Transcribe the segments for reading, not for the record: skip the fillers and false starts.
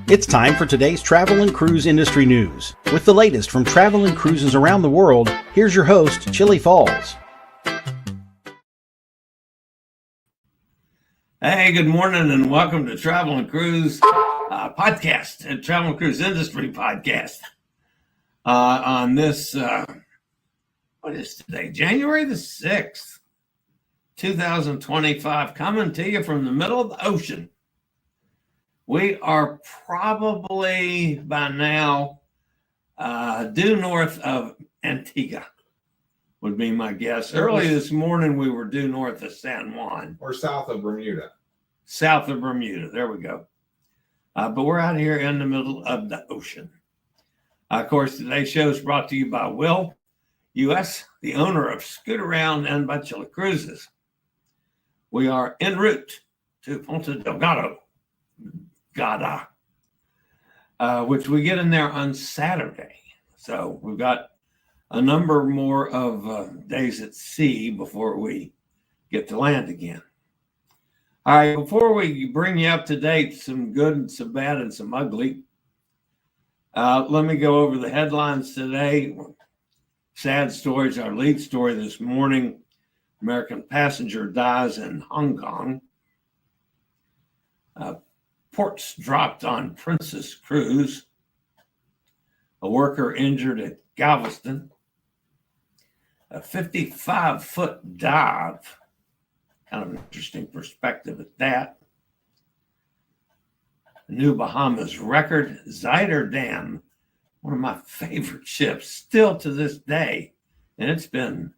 It's time for today's travel and cruise industry news. With the latest from travel and cruises around the world, here's your host, Chillie Falls. Hey, good morning and welcome to Travel and Cruise podcast, and Travel and Cruise Industry podcast. On this, what is today? January the 6th, 2025, coming to you from the middle of the ocean. We are probably by now due north of Antigua, would be my guess. Early this morning, we were due north of San Juan. Or south of Bermuda. South of Bermuda, there we go. But we're out here in the middle of the ocean. Of course, today's show is brought to you by Will U.S., the owner of Zuiderdam, and by Chillie Cruises. We are en route to Ponta Delgado, which we get in there on Saturday. So we've got a number more of days at sea before we get to land again. All right, before we bring you up to date, some good and some bad and some ugly, let me go over the headlines today. Sad stories. Our lead story this morning: American passenger dies in Hong Kong. Ports dropped on Princess Cruise. A worker injured at Galveston. A 55-foot dive. Kind of an interesting perspective at that. A new Bahamas record. Zuiderdam, one of my favorite ships, still to this day. And it's been,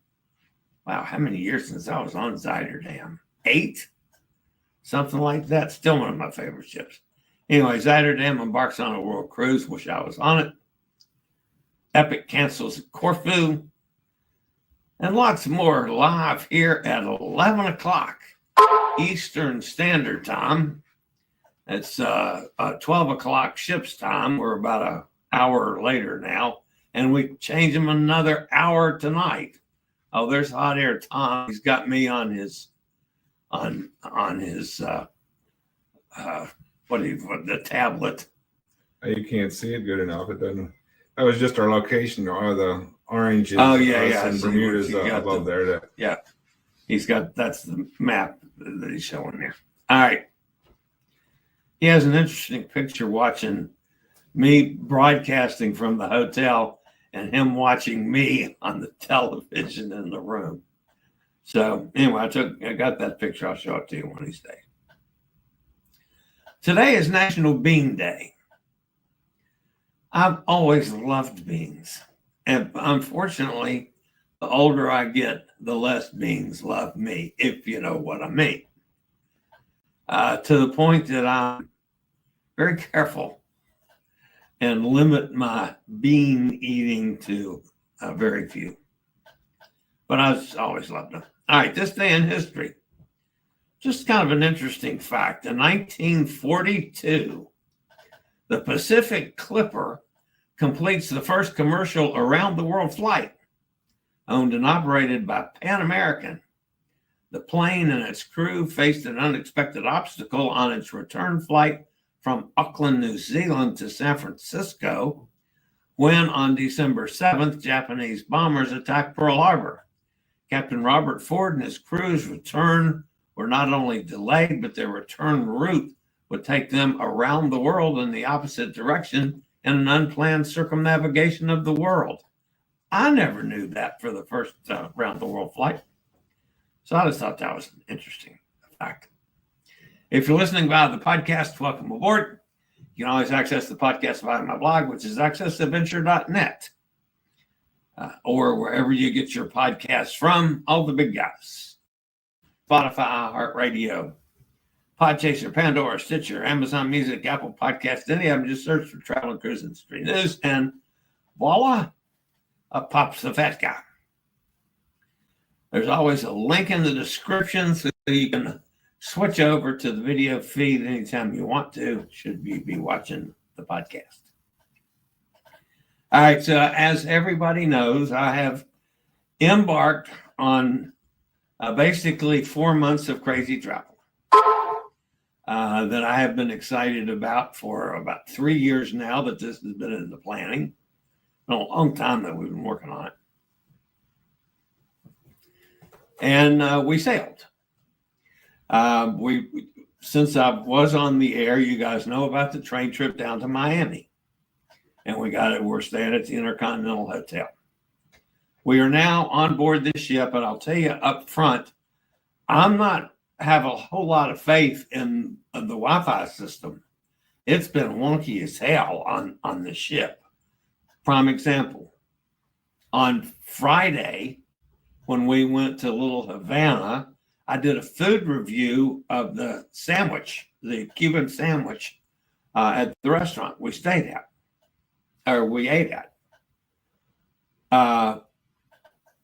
wow, how many years since I was on Zuiderdam? 8? Something like that. Still one of my favorite ships. Anyway, Zuiderdam embarks on a world cruise. Wish I was on it. Epic cancels at Corfu. And lots more live here at 11 o'clock Eastern Standard Time. It's 12 o'clock ship's time. We're about an hour later now. And we change them another hour tonight. Oh, there's Hot Air Tom. He's got me on his the tablet. You can't see it good enough. It doesn't. That was just our location, or the orange. Oh yeah. And Bermuda's above there. Yeah, that's the map that he's showing there. All right. He has an interesting picture watching me broadcasting from the hotel and him watching me on the television in the room. So anyway, I got that picture. I'll show it to you one of these days. Today is National Bean Day. I've always loved beans. And unfortunately, the older I get, the less beans love me, if you know what I mean. To the point that I'm very careful and limit my bean eating to very few. But I've always loved them. All right, this day in history. Just kind of an interesting fact. In 1942, the Pacific Clipper completes the first commercial around-the-world flight, owned and operated by Pan American. The plane and its crew faced an unexpected obstacle on its return flight from Auckland, New Zealand to San Francisco, when on December 7th, Japanese bombers attacked Pearl Harbor. Captain Robert Ford and his crew's return were not only delayed, but their return route would take them around the world in the opposite direction in an unplanned circumnavigation of the world. I never knew that for the first round-the-world flight. So I just thought that was an interesting fact. If you're listening via the podcast, welcome aboard. You can always access the podcast via my blog, which is accessadventure.net, or wherever you get your podcasts from, all the big guys. Spotify, iHeartRadio, Podchaser, Pandora, Stitcher, Amazon Music, Apple Podcasts, any of them. Just search for Travel and Cruise Industry News, and voila, up pops the fat guy. There's always a link in the description so you can switch over to the video feed anytime you want to, should you be watching the podcast. All right, so as everybody knows, I have embarked on basically 4 months of crazy travel. that I have been excited about for about 3 years now, that this has been in the planning. A long time that we've been working on it. And we sailed. Since I was on the air, you guys know about the train trip down to Miami. And we're staying at the Intercontinental Hotel. We are now on board this ship, and I'll tell you up front, I'm not have a whole lot of faith in the Wi-Fi system. It's been wonky as hell on this ship. Prime example, on Friday, when we went to Little Havana, I did a food review of the Cuban sandwich at the restaurant we stayed at, or we ate at. I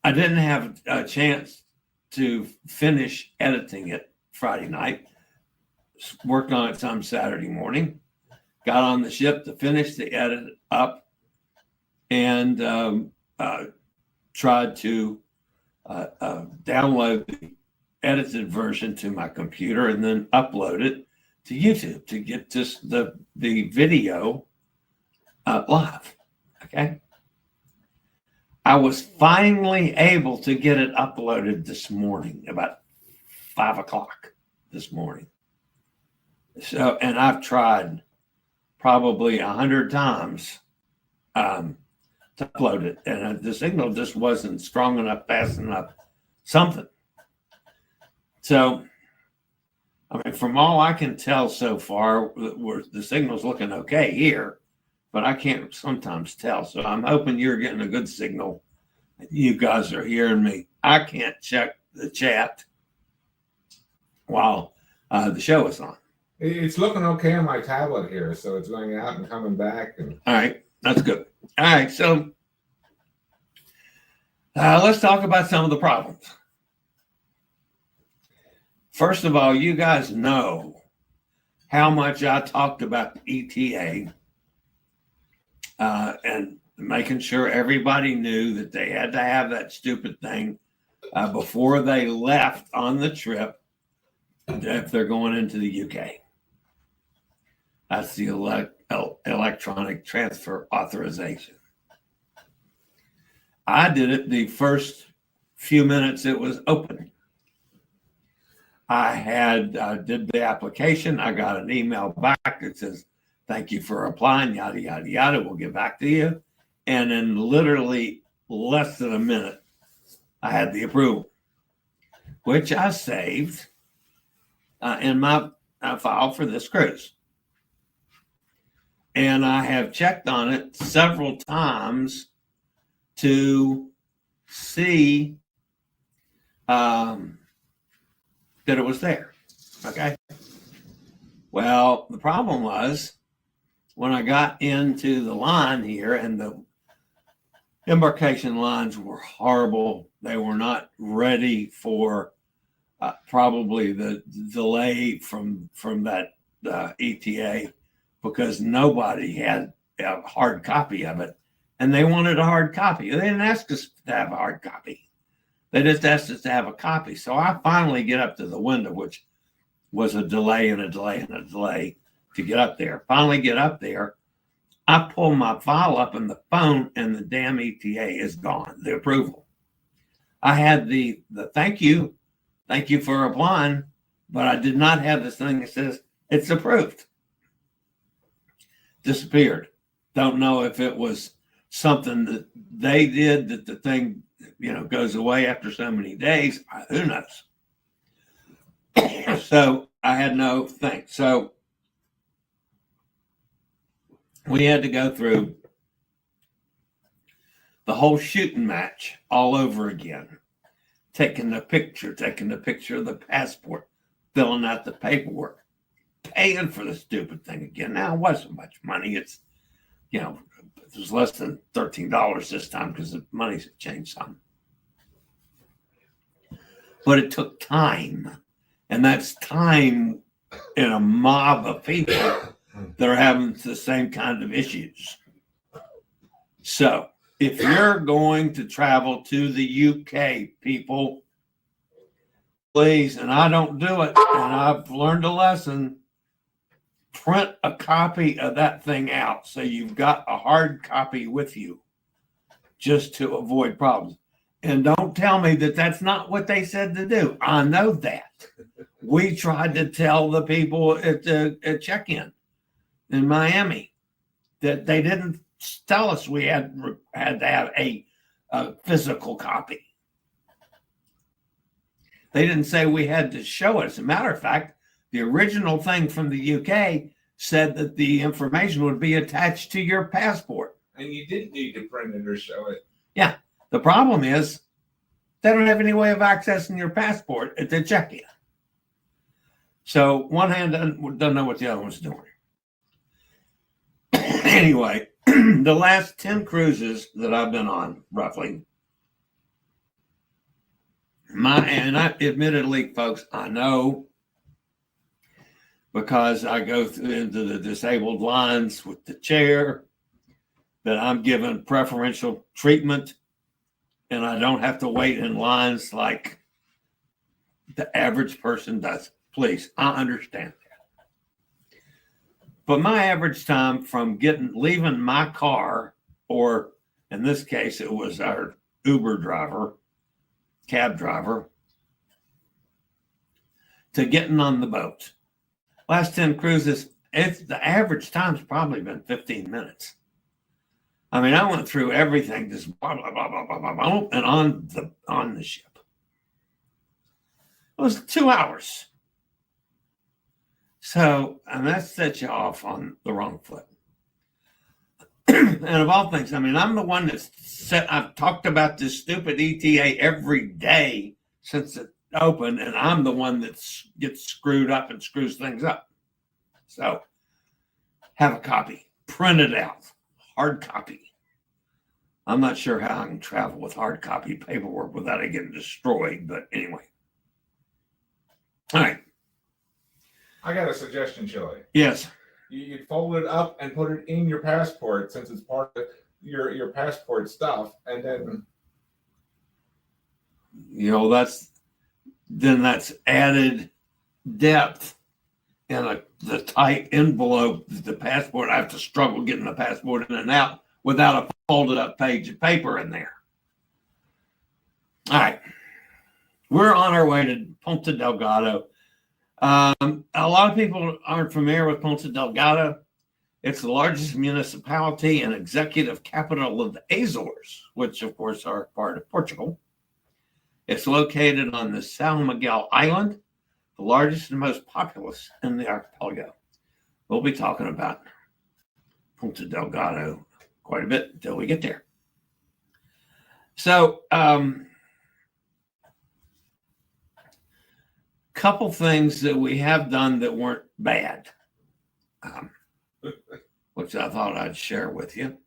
didn't have a chance to finish editing it Friday night. Worked on it some Saturday morning. Got on the ship to finish the edit up, and tried to download the edited version to my computer and then upload it to YouTube to get the video live. Okay. I was finally able to get it uploaded this morning, about 5 o'clock this morning. So, and I've tried probably 100 times to upload it, and the signal just wasn't strong enough, fast enough, something. So, I mean, from all I can tell so far, the signal's looking okay here, but I can't sometimes tell. So I'm hoping you're getting a good signal. You guys are hearing me. I can't check the chat while the show is on. It's looking okay on my tablet here, so it's going out and coming back. All right, that's good. All right, so let's talk about some of the problems. First of all, you guys know how much I talked about the ETA and making sure everybody knew that they had to have that stupid thing before they left on the trip if they're going into the UK. That's the electronic transfer authorization. I did it the first few minutes it was open. I did the application. I got an email back that says, "Thank you for applying, yada, yada, yada. We'll get back to you." And in literally less than a minute, I had the approval, which I saved in my file for this cruise. And I have checked on it several times to see that it was there. Okay. Well, the problem was when I got into the line here, and the embarkation lines were horrible. They were not ready for probably the delay from that ETA, because nobody had a hard copy of it, and they wanted a hard copy. They didn't ask us to have a hard copy. They just asked us to have a copy. So I finally get up to the window, which was a delay and a delay and a delay to get up there. Finally get up there. I pull my file up in the phone, and the damn ETA is gone, the approval. I had the thank you for applying, but I did not have this thing that says it's approved. Disappeared. Don't know if it was something that they did, that the thing, goes away after so many days. Who knows? So I had no thing. So we had to go through the whole shooting match all over again, taking the picture of the passport, filling out the paperwork, paying for the stupid thing again. Now, it wasn't much money. It's, it was less than $13 this time because the money's have changed some. But it took time, and that's time in a mob of people that are having the same kind of issues. So if you're going to travel to the UK, people, please, and I don't do it, and I've learned a lesson, print a copy of that thing out so you've got a hard copy with you just to avoid problems. And don't tell me that that's not what they said to do. I know that. We tried to tell the people at check-in in Miami that they didn't tell us we had to have a physical copy. They didn't say we had to show it. As a matter of fact, the original thing from the UK said that the information would be attached to your passport. And you did need to print it or show it. Yeah. The problem is they don't have any way of accessing your passport at the check-in. So one hand doesn't know what the other one's doing. Anyway, the last 10 cruises that I've been on, roughly, admittedly, folks, I know because I go into the disabled lines with the chair that I'm given preferential treatment and I don't have to wait in lines like the average person does. Please, I understand that. But my average time from leaving my car, or in this case, it was our Uber driver, cab driver, to getting on the boat. Last 10 cruises, the average time's probably been 15 minutes. I mean, I went through everything, just blah, blah, blah, blah, blah, blah, blah, and on the ship. It was 2 hours. So, and that sets you off on the wrong foot. And of all things, I mean, I'm the one I've talked about this stupid ETA every day since it opened, and I'm the one that gets screwed up and screws things up. So, have a copy, print it out, hard copy. I'm not sure how I can travel with hard copy paperwork without it getting destroyed, but anyway. All right. I got a suggestion, Chillie. Yes. You'd fold it up and put it in your passport since it's part of your passport stuff, and then that's added depth in the tight envelope. The passport, I have to struggle getting the passport in and out without a folded up page of paper in there. All right, we're on our way to Ponta Delgado. A lot of people aren't familiar with Ponta Delgado. It's the largest municipality and executive capital of the Azores, which of course are part of Portugal. It's located on the São Miguel Island, the largest and most populous in the archipelago. We'll be talking about Ponta Delgado quite a bit until we get there. So, couple things that we have done that weren't bad, which I thought I'd share with you.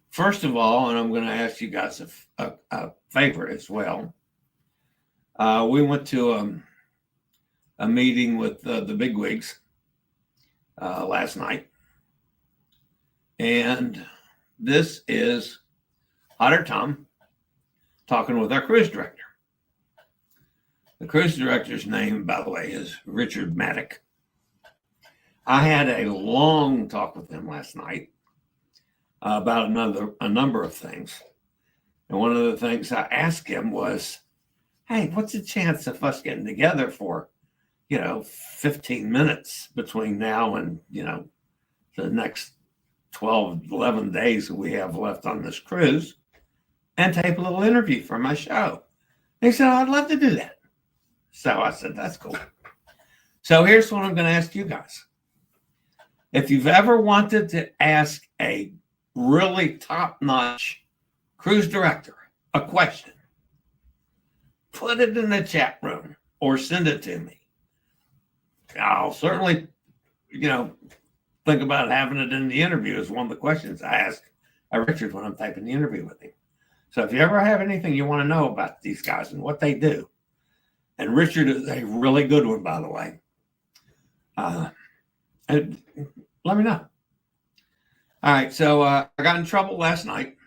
First of all, and I'm going to ask you guys a favor as well. We went to a meeting with the bigwigs last night, and this is Otter Tom talking with our cruise director. The cruise director's name, by the way, is Richard Maddock. I had a long talk with him last night about a number of things. And one of the things I asked him was, hey, what's the chance of us getting together for, 15 minutes between now and, the next 12, 11 days that we have left on this cruise and tape a little interview for my show? He said, I'd love to do that. So I said, that's cool. So here's what I'm going to ask you guys. If you've ever wanted to ask a really top-notch cruise director a question, put it in the chat room or send it to me. I'll certainly, think about having it in the interview as one of the questions I ask Richard when I'm typing the interview with him. So if you ever have anything you want to know about these guys and what they do, and Richard is a really good one, by the way, and let me know. All right, so I got in trouble last night.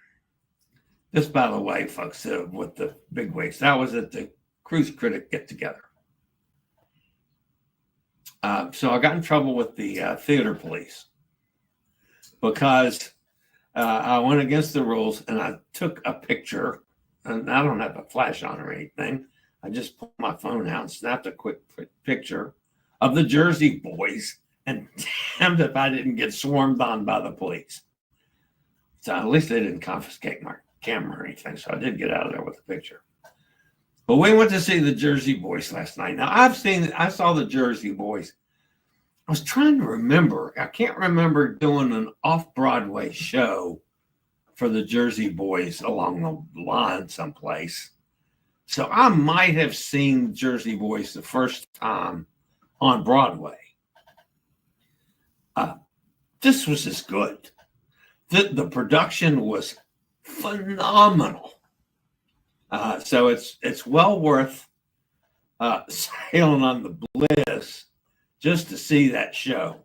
This, by the way, folks, with the bigwigs, that was at the Cruise Critic get-together. So I got in trouble with the theater police because I went against the rules and I took a picture. And I don't have a flash on or anything. I just pulled my phone out and snapped a quick picture of the Jersey Boys, and damned if I didn't get swarmed on by the police. So at least they didn't confiscate my camera or anything. So I did get out of there with a picture. But we went to see the Jersey Boys last night. Now I saw the Jersey Boys. I was trying to remember. I can't remember doing an off-Broadway show for the Jersey Boys along the line someplace. So I might have seen Jersey Boys the first time on Broadway. This was just good. The production was phenomenal. So it's well worth sailing on the Bliss just to see that show.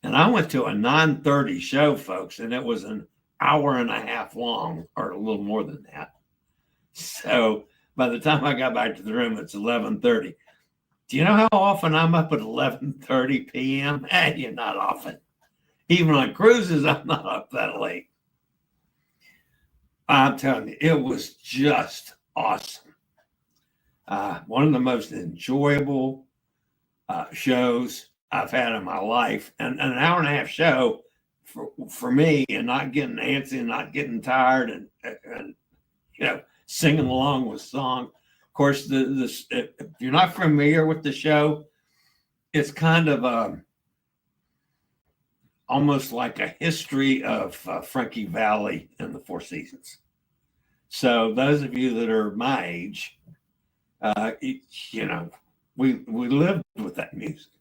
And I went to a 9:30 show, folks, and it was an hour and a half long, or a little more than that. So by the time I got back to the room, it's 11:30. Do you know how often I'm up at 11:30 p.m.? You're not often. Even on cruises, I'm not up that late. I'm telling you, it was just awesome. One of the most enjoyable shows I've had in my life. And an hour and a half show for me, and not getting antsy and not getting tired and singing along with song. Of course, if you're not familiar with the show, it's kind of almost like a history of Frankie Valli and the Four Seasons. So those of you that are my age, we lived with that music,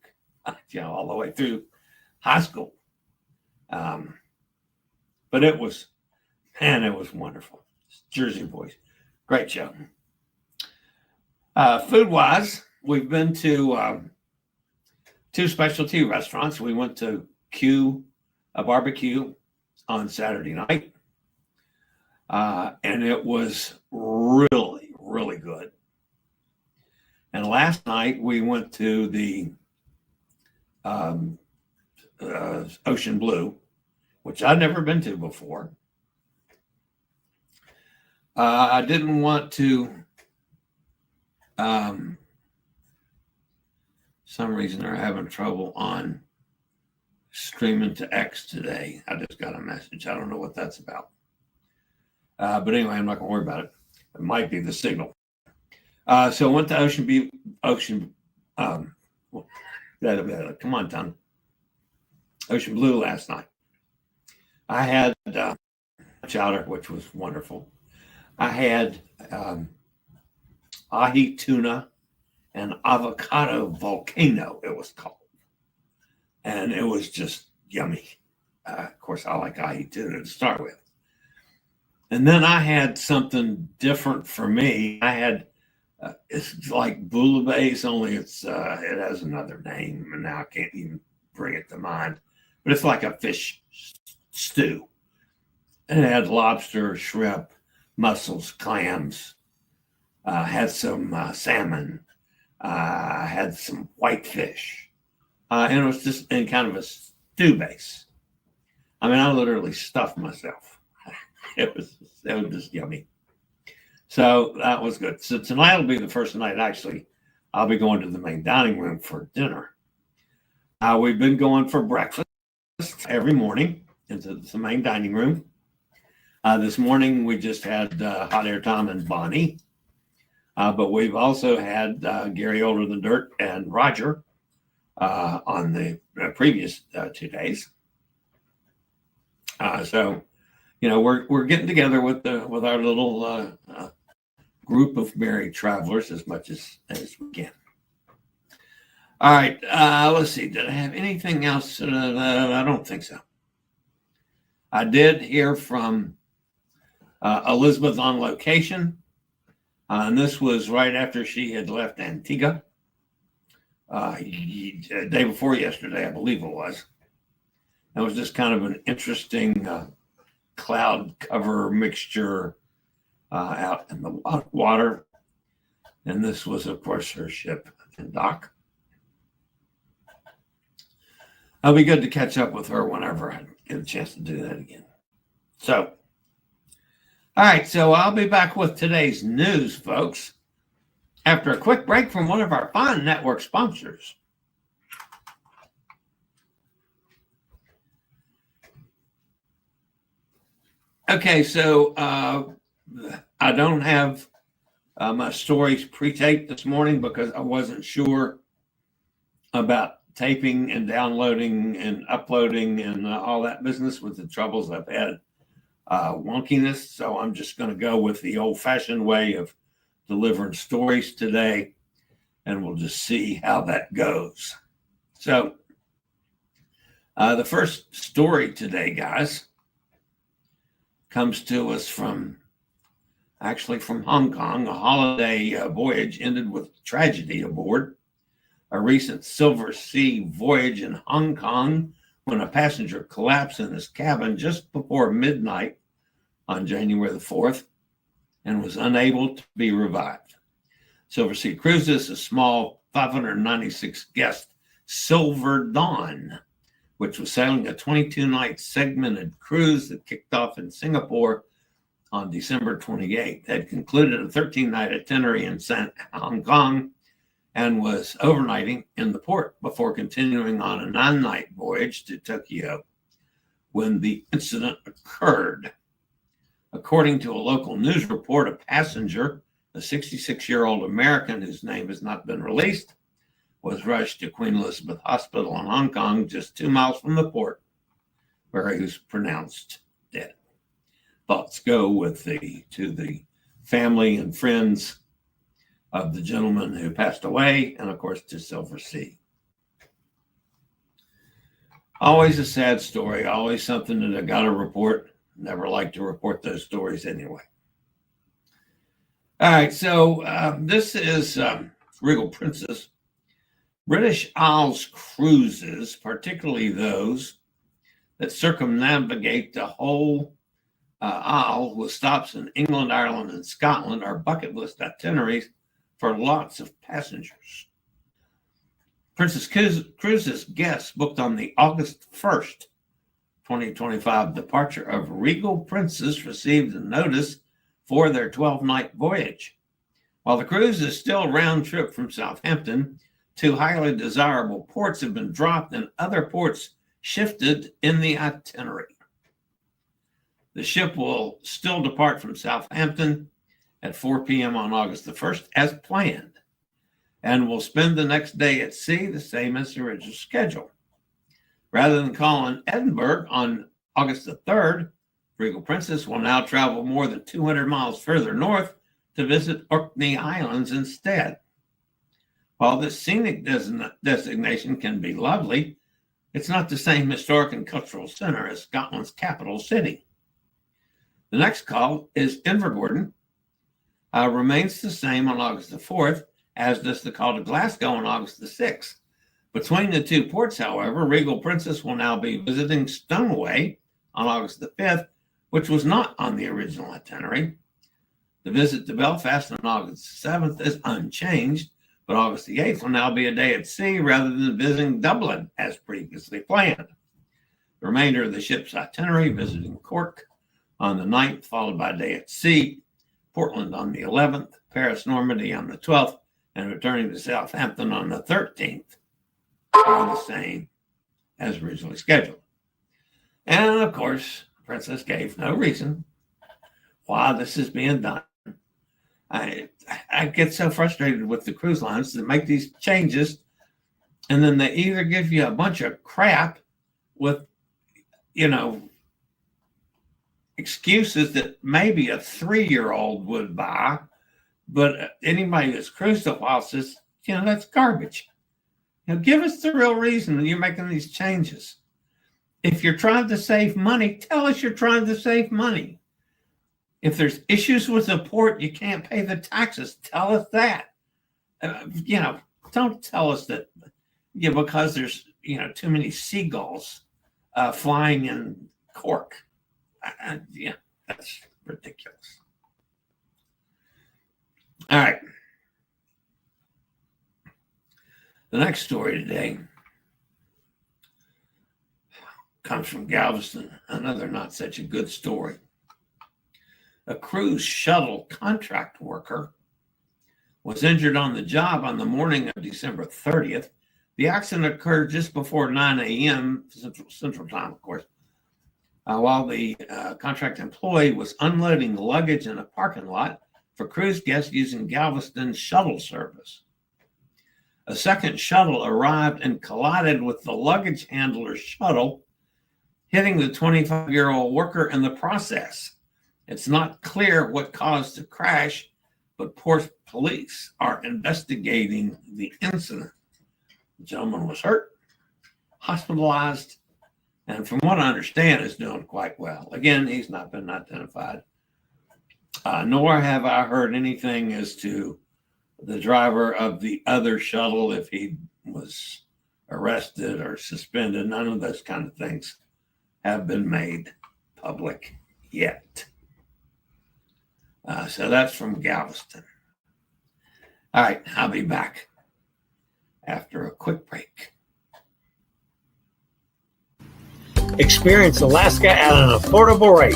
all the way through high school. But it was wonderful. Jersey Boys, great show. Food-wise, we've been to two specialty restaurants. We went to a barbecue on Saturday night, and it was really, really good. And last night we went to the Ocean Blue, which I'd never been to before. I didn't want to, some reason they're having trouble on streaming to X today. I just got a message. I don't know what that's about. But anyway, I'm not going to worry about it. It might be the signal. So I went to come on, Tom. Ocean Blue last night. I had chowder, which was wonderful. I had ahi tuna and avocado volcano, it was called. And it was just yummy. Of course, I like ahi tuna to start with. And then I had something different for me. I had, it's like bouillabaisse, only it has another name, and now I can't even bring it to mind. But it's like a fish stew. And it had lobster, shrimp, mussels, clams, had some salmon, had some whitefish. And it was just in kind of a stew base. I mean, I literally stuffed myself. It was just yummy. So that was good. So tonight will be the first night, actually. I'll be going to the main dining room for dinner. We've been going for breakfast every morning into the main dining room. This morning, we just had Hot Air Tom and Bonnie. But we've also had Gary Older Than Dirt and Roger on the previous 2 days. So, we're getting together with our little group of married travelers as much as we can. All right, let's see. Did I have anything else? I don't think so. I did hear from Elizabeth on location, and this was right after she had left Antigua. Day before yesterday, I believe it was. It was just kind of an interesting cloud cover mixture out in the water. And this was, of course, her ship in dock. It'll be good to catch up with her whenever I get a chance to do that again. So, all right, so I'll be back with today's news, folks, after a quick break from one of our fine network sponsors. Okay, so I don't have my stories pre-taped this morning because I wasn't sure about taping and downloading and uploading and all that business with the troubles I've had wonkiness. So I'm just going to go with the old-fashioned way of delivering stories today, and we'll just see how that goes. So the first story today, guys, comes to us from Hong Kong. A holiday voyage ended with tragedy aboard. A recent Silver Sea voyage in Hong Kong when a passenger collapsed in his cabin just before midnight on January the 4th and was unable to be revived. Silver Sea Cruises, a small 596 guest Silver Dawn, which was sailing a 22-night segmented cruise that kicked off in Singapore on December 28th, had concluded a 13-night itinerary in Hong Kong and was overnighting in the port before continuing on a 9-night voyage to Tokyo when the incident occurred. According to a local news report, a passenger, a 66-year-old American whose name has not been released, was rushed to Queen Elizabeth Hospital in Hong Kong, just 2 miles from the port, where he was pronounced dead. Thoughts go to the family and friends of the gentleman who passed away, and of course to Silver Sea. Always a sad story, always something that I got to report. Never like to report those stories anyway. All right, so this is Regal Princess. British Isles cruises, particularly those that circumnavigate the whole Isle with stops in England, Ireland, and Scotland, are bucket list itineraries for lots of passengers. Princess Cruises guests booked on the August 1st, 2025 departure of Regal Princess received a notice for their 12-night voyage. While the cruise is still round trip from Southampton, 2 highly desirable ports have been dropped and other ports shifted in the itinerary. The ship will still depart from Southampton at 4 p.m. on August the 1st as planned, and will spend the next day at sea, the same as the original schedule. Rather than call in Edinburgh on August the 3rd, Regal Princess will now travel more than 200 miles further north to visit Orkney Islands instead. While this scenic designation can be lovely, it's not the same historic and cultural center as Scotland's capital city. The next call is Invergordon. Remains the same on August the 4th, as does the call to Glasgow on August the 6th. Between the 2 ports, however, Regal Princess will now be visiting Stoneway on August the 5th, which was not on the original itinerary. The visit to Belfast on August the 7th is unchanged, but August the 8th will now be a day at sea rather than visiting Dublin as previously planned. The remainder of the ship's itinerary, visiting Cork on the 9th, followed by a day at sea, Portland on the 11th, Paris, Normandy on the 12th, and returning to Southampton on the 13th, are the same as originally scheduled. And of course, Princess gave no reason why this is being done. I get so frustrated with the cruise lines that make these changes, and then they either give you a bunch of crap with, excuses that maybe a 3-year-old would buy, but anybody that's cruised a while says, that's garbage. Give us the real reason you're making these changes. If you're trying to save money, tell us you're trying to save money. If there's issues with the port, you can't pay the taxes. Tell us that. Don't tell us that because there's too many seagulls flying in Cork. That's ridiculous. All right. The next story today comes from Galveston, another not such a good story. A cruise shuttle contract worker was injured on the job on the morning of December 30th. The accident occurred just before 9 a.m. Central Time, of course, while the contract employee was unloading luggage in a parking lot for cruise guests using Galveston's shuttle service. A second shuttle arrived and collided with the luggage handler's shuttle, hitting the 25-year-old worker in the process. It's not clear what caused the crash, but port police are investigating the incident. The gentleman was hurt, hospitalized, and from what I understand is doing quite well. Again, he's not been identified, nor have I heard anything as to the driver of the other shuttle, if he was arrested or suspended. None of those kind of things have been made public yet. So that's from Galveston. All right, I'll be back after a quick break. Experience Alaska at an affordable rate.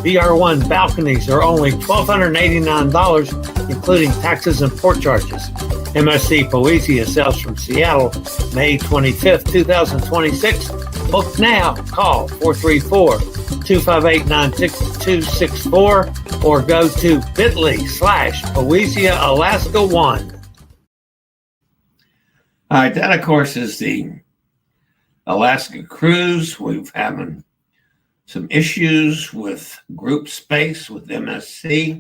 VR1 balconies are only $1,289, including taxes and port charges. MSC Poesia sails from Seattle, May 25th, 2026. Book now. Call 434-258-9264 or go to bit.ly/Poesia Alaska 1. All right, that, of course, is the Alaska cruise. We've having some issues with group space with MSC.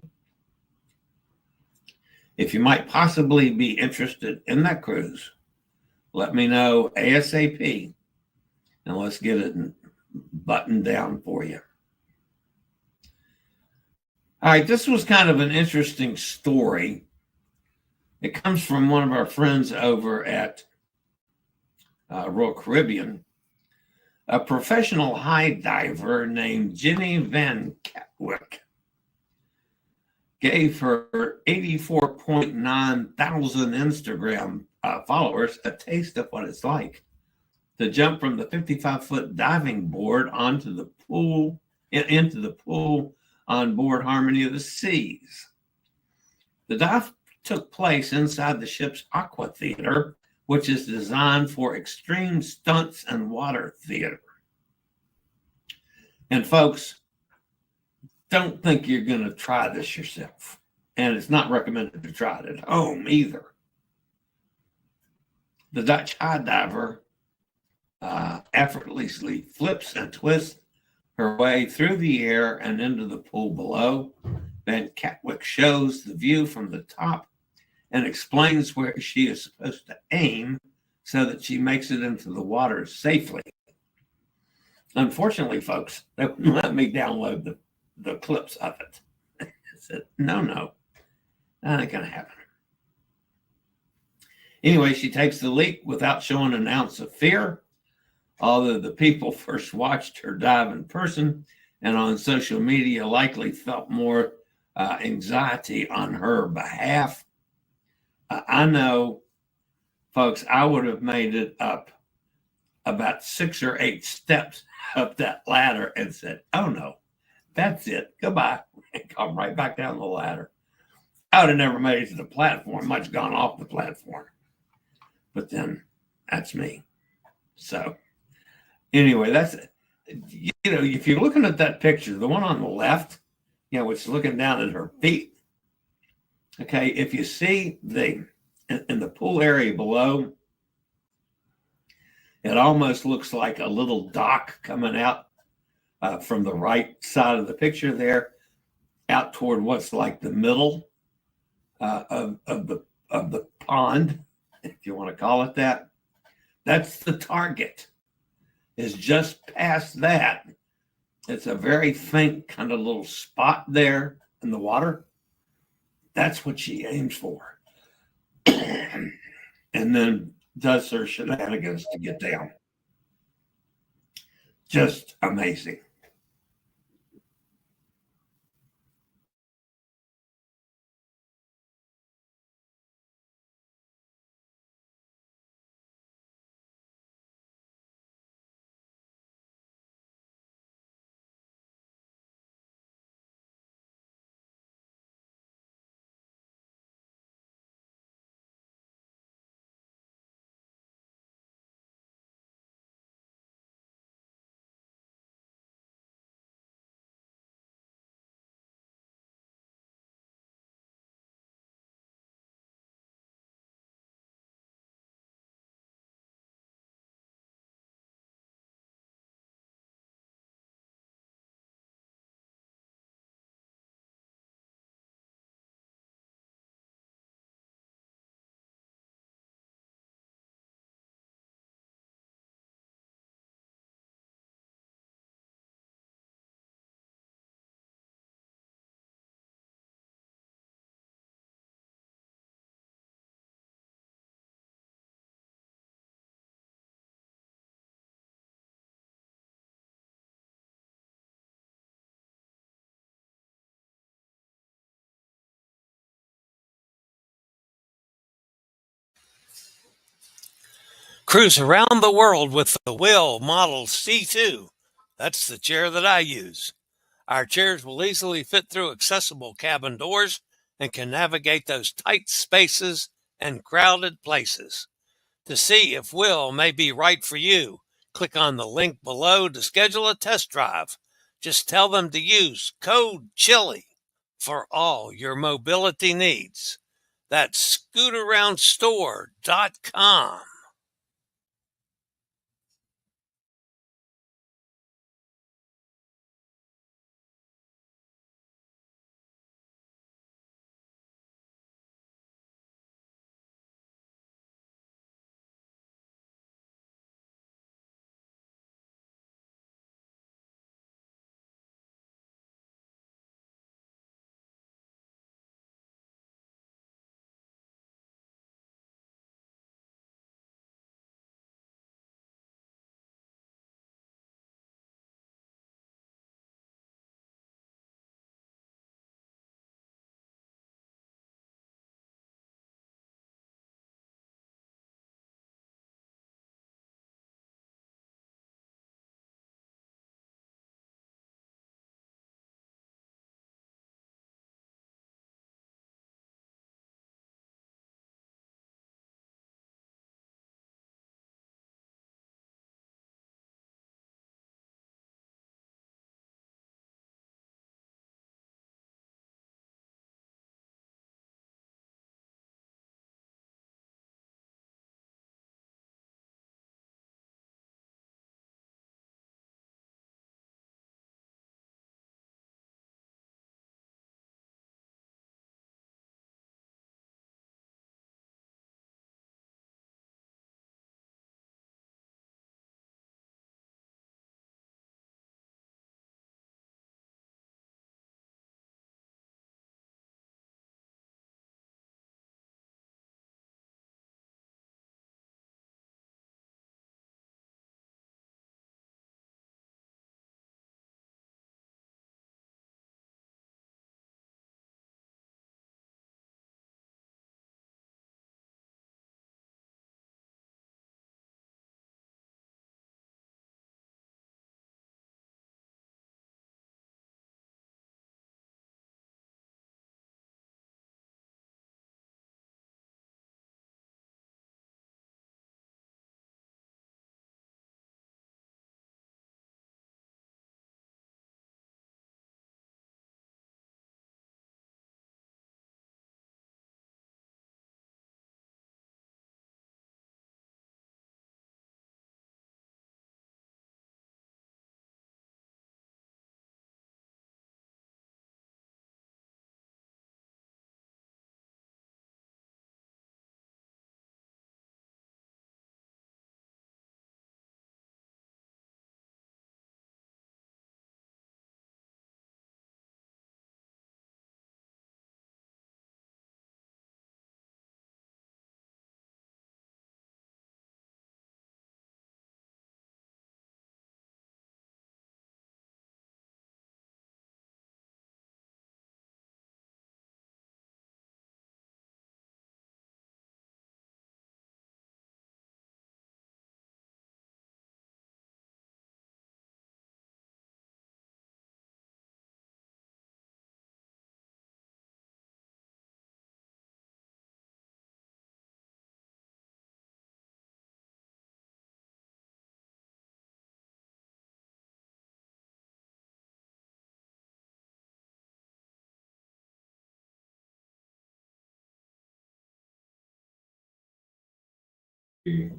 If you might possibly be interested in that cruise, let me know ASAP, and let's get it buttoned down for you. All right, this was kind of an interesting story. It comes from one of our friends over at Royal Caribbean. A professional high diver named Jenny Van Catwick gave her 84.9 thousand Instagram followers a taste of what it's like to jump from the 55-foot diving board into the pool on board Harmony of the Seas. The dive took place inside the ship's aqua theater, which is designed for extreme stunts and water theater. And folks, don't think you're going to try this yourself. And it's not recommended to try it at home either. The Dutch high diver effortlessly flips and twists her way through the air and into the pool below. Van Catwick shows the view from the top and explains where she is supposed to aim so that she makes it into the water safely. Unfortunately, folks, they wouldn't let me download the clips of it. I said, no, that ain't going to happen. Anyway, she takes the leap without showing an ounce of fear. Although the people first watched her dive in person and on social media likely felt more anxiety on her behalf. I know, folks, I would have made it up about 6 or 8 steps up that ladder and said, oh no, that's it, goodbye, and come right back down the ladder. I would have never made it to the platform, much gone off the platform. But then that's me. So anyway, that's it. If you're looking at that picture, the one on the left, which is looking down at her feet. Okay, if you see in the pool area below, it almost looks like a little dock coming out from the right side of the picture there, out toward what's like the middle of the pond, if you want to call it that. That's the target. Is just past that. It's a very faint kind of little spot there in the water. That's what she aims for. And then does her shenanigans to get down. Just amazing. Cruise around the world with the Will Model C2. That's the chair that I use. Our chairs will easily fit through accessible cabin doors and can navigate those tight spaces and crowded places. To see if Will may be right for you, click on the link below to schedule a test drive. Just tell them to use code CHILLIE for all your mobility needs. That's scootaroundstore.com.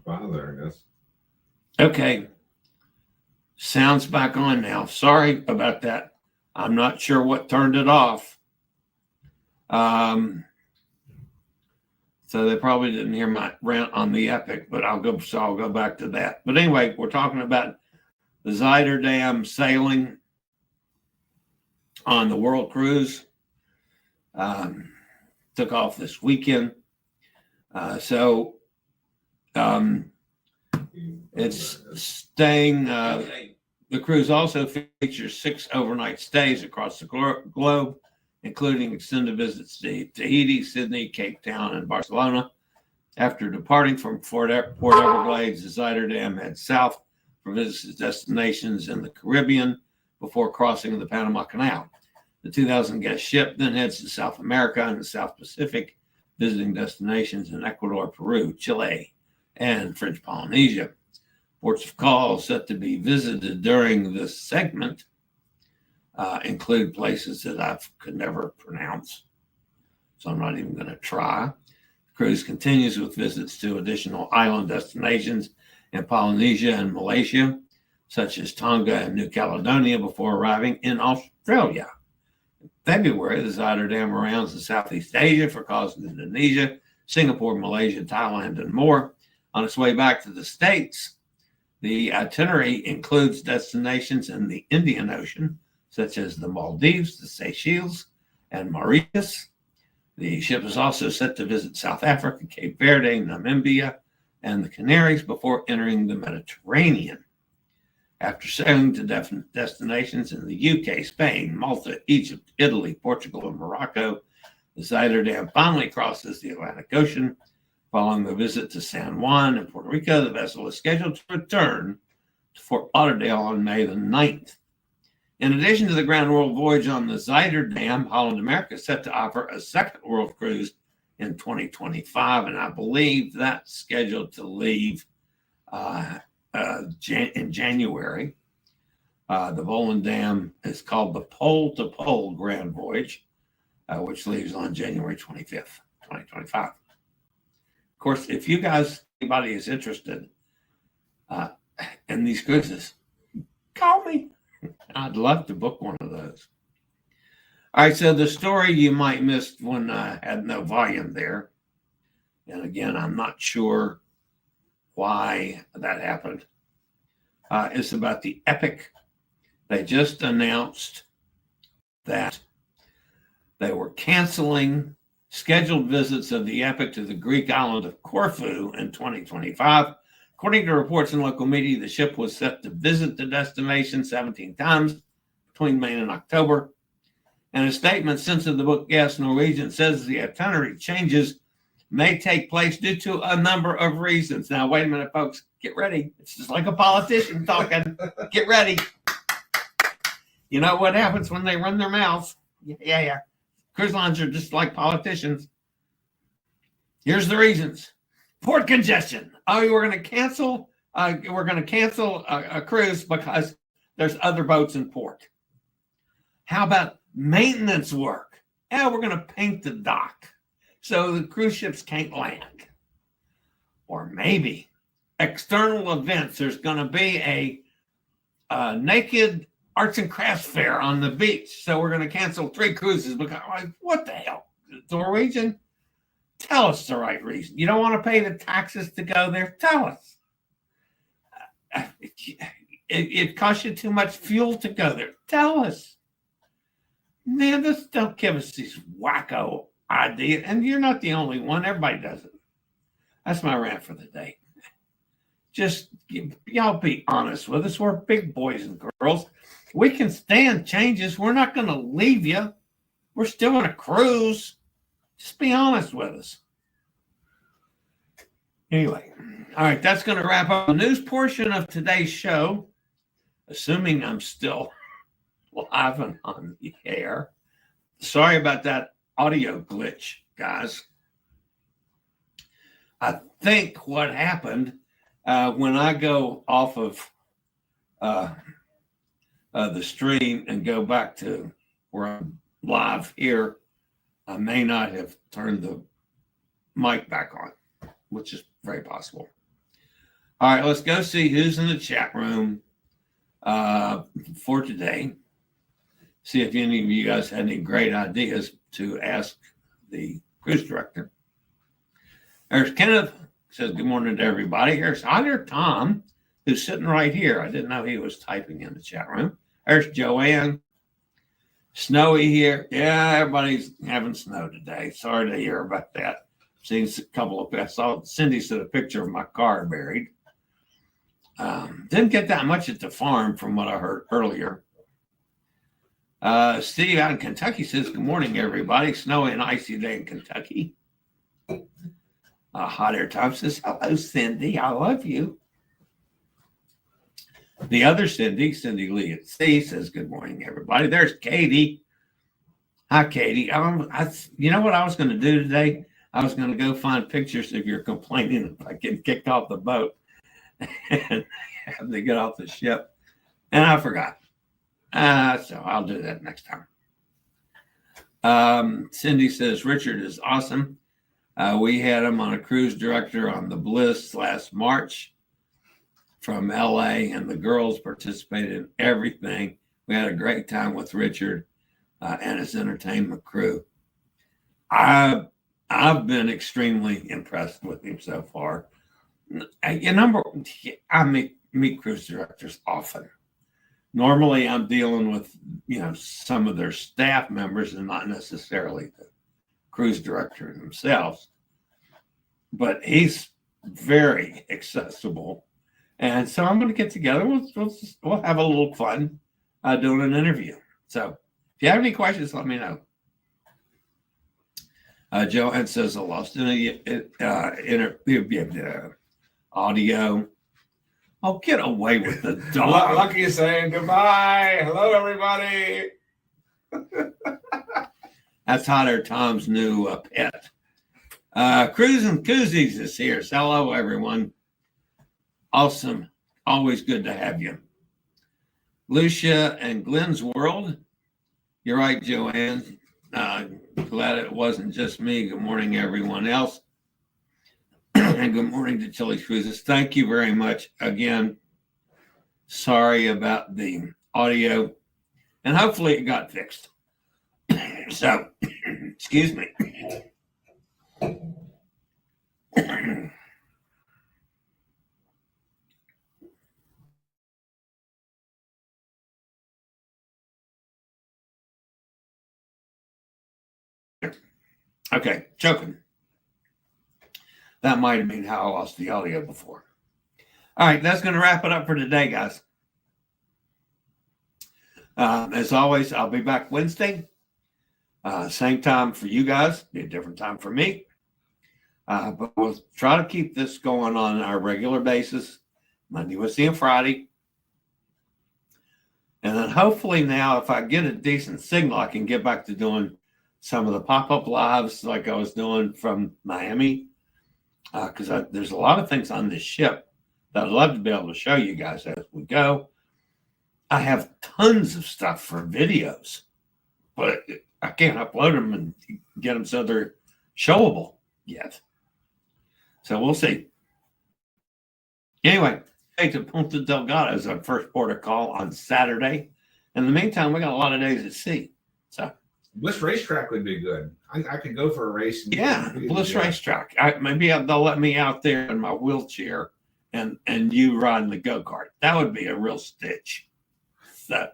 Father, I guess. Okay. Sounds back on now. Sorry about that. I'm not sure what turned it off. So they probably didn't hear my rant on the Epic, but I'll go back to that. But anyway, we're talking about the Zuiderdam sailing on the World Cruise. Took off this weekend. It's staying. The cruise also features 6 overnight stays across the globe, including extended visits to Tahiti, Sydney, Cape Town, and Barcelona. After departing from Port Everglades, the Zuiderdam heads south for visits destinations in the Caribbean before crossing the Panama Canal. The 2,000 guest ship then heads to South America and the South Pacific, visiting destinations in Ecuador, Peru, Chile, and French Polynesia. Ports of call set to be visited during this segment include places that I could never pronounce, so I'm not even going to try. The cruise continues with visits to additional island destinations in Polynesia and Malaysia, such as Tonga and New Caledonia, before arriving in Australia. In February, the Zuiderdam rounds in Southeast Asia for calls to Indonesia, Singapore, Malaysia, Thailand, and more. On its way back to the States, the itinerary includes destinations in the Indian Ocean, such as the Maldives, the Seychelles, and Mauritius. The ship is also set to visit South Africa, Cape Verde, Namibia, and the Canaries before entering the Mediterranean. After sailing to destinations in the UK, Spain, Malta, Egypt, Italy, Portugal, and Morocco, the Zuiderdam finally crosses the Atlantic Ocean. Following a visit to San Juan and Puerto Rico, the vessel is scheduled to return to Fort Lauderdale on May the 9th. In addition to the Grand World Voyage on the Zuiderdam, Holland America is set to offer a second world cruise in 2025, and I believe that's scheduled to leave in January. The Volendam is called the Pole to Pole Grand Voyage, which leaves on January 25th, 2025. Of course, if you guys, anybody is interested in these cruises, call me. I'd love to book one of those. All right, so the story you might miss when I had no volume there. And again, I'm not sure why that happened. It's about the Epic. They just announced that they were canceling scheduled visits of the Epic to the Greek island of Corfu in 2025. According to reports in local media, the ship was set to visit the destination 17 times between May and October. In a statement sent to the book Gas Norwegian, says the itinerary changes may take place due to a number of reasons. Now, wait a minute, folks. Get ready. It's just like a politician talking. Get ready. You know what happens when they run their mouths? Yeah. Cruise lines are just like politicians. Here's the reasons. Port congestion. Oh, we're going to cancel. We're going to cancel a cruise because there's other boats in port. How about maintenance work? Yeah, we're going to paint the dock so the cruise ships can't land. Or maybe external events. There's going to be a naked arts and crafts fair on the beach, so we're going to cancel 3 cruises. Because, like, what the hell, Norwegian? Tell us the right reason. You don't want to pay the taxes to go there? Tell us. It costs you too much fuel to go there. Tell us. Man, don't give us these wacko ideas. And you're not the only one. Everybody does it. That's my rant for the day. Just, y'all be honest with us. We're big boys and girls. We can stand changes. We're not going to leave you. We're still on a cruise. Just be honest with us. Anyway, all right, that's going to wrap up the news portion of today's show, assuming I'm still live and on the air. Sorry about that audio glitch, guys. I think what happened when I go off of the stream and go back to where I'm live here, I may not have turned the mic back on, which is very possible. All right, let's go see who's in the chat room for today. See if any of you guys had any great ideas to ask the cruise director. There's Kenneth, says good morning to everybody. Here's Tom, who's sitting right here. I didn't know he was typing in the chat room. There's Joanne. Snowy here. Yeah, everybody's having snow today. Sorry to hear about that. Seen a couple of, I saw Cindy sent a picture of my car buried. Didn't get that much at the farm from what I heard earlier. Steve out in Kentucky says, good morning, everybody. Snowy and icy day in Kentucky. Hot Air Tom says, hello, Cindy. I love you. The other Cindy Lee at Sea, says, good morning, everybody. There's Katie. Hi, Katie. You know what I was going to do today? I was going to go find pictures of your complaining if I get kicked off the boat and have to get off the ship. And I forgot. So I'll do that next time. Cindy says, Richard is awesome. We had him on a cruise director on the Bliss last March from LA, and the girls participated in everything. We had a great time with Richard and his entertainment crew. I've been extremely impressed with him so far. I meet cruise directors often. Normally, I'm dealing with some of their staff members and not necessarily the cruise director themselves. But he's very accessible, and so I'm going to get together. We'll have a little fun doing an interview. So if you have any questions, let me know. Joanne says, I lost audio. Oh, get away with the dog. Lucky is saying goodbye. Hello, everybody. That's Hot Air Tom's new pet. Cruise and Koozies is here. So hello, everyone. Awesome. Always good to have you. Lucia and Glenn's World. You're right, Joanne. Glad it wasn't just me. Good morning, everyone else. And good morning to Chillie Cruises. Thank you very much. Again, sorry about the audio. And hopefully it got fixed. So, excuse me. Okay, choking. That might have been how I lost the audio before. All right, that's going to wrap it up for today, guys. As always, I'll be back Wednesday. Same time for you guys, be a different time for me. But we'll try to keep this going on our regular basis, Monday, Wednesday, and Friday. And then hopefully now, if I get a decent signal, I can get back to doing some of the pop-up lives like I was doing from Miami. Because there's a lot of things on this ship that I'd love to be able to show you guys as we go. I have tons of stuff for videos, but I can't upload them and get them so they're showable yet. So we'll see. Anyway, hey, to Punta Delgado is our first port of call on Saturday. In the meantime, we got a lot of days at sea. So Bliss Racetrack would be good. I could go for a race. Yeah, Bliss Racetrack. Maybe they'll let me out there in my wheelchair and you riding the go-kart. That would be a real stitch. So,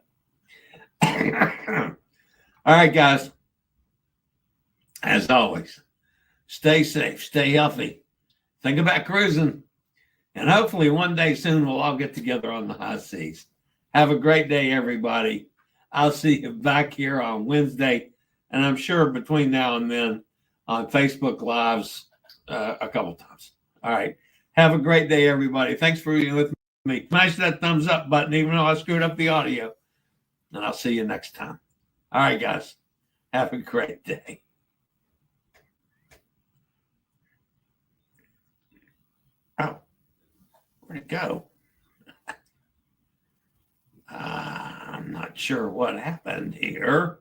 all right, guys. As always, stay safe, stay healthy. Think about cruising. And hopefully one day soon we'll all get together on the high seas. Have a great day, everybody. I'll see you back here on Wednesday. And I'm sure between now and then on Facebook Lives a couple times. All right. Have a great day, everybody. Thanks for being with me. Smash that thumbs up button, even though I screwed up the audio. And I'll see you next time. All right, guys. Have a great day. Oh, where'd it go? I'm not sure what happened here.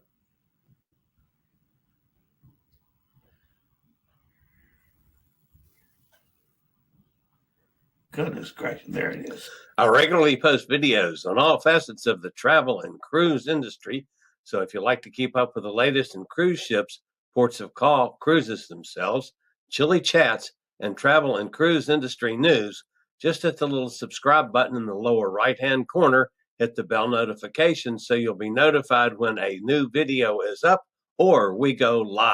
Goodness gracious, there it is. I regularly post videos on all facets of the travel and cruise industry. So if you like to keep up with the latest in cruise ships, ports of call, cruises themselves, Chillie chats, and travel and cruise industry news, just hit the little subscribe button in the lower right-hand corner. Hit the bell notification so you'll be notified when a new video is up or we go live.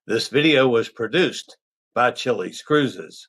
This video was produced by Chillie's Cruises.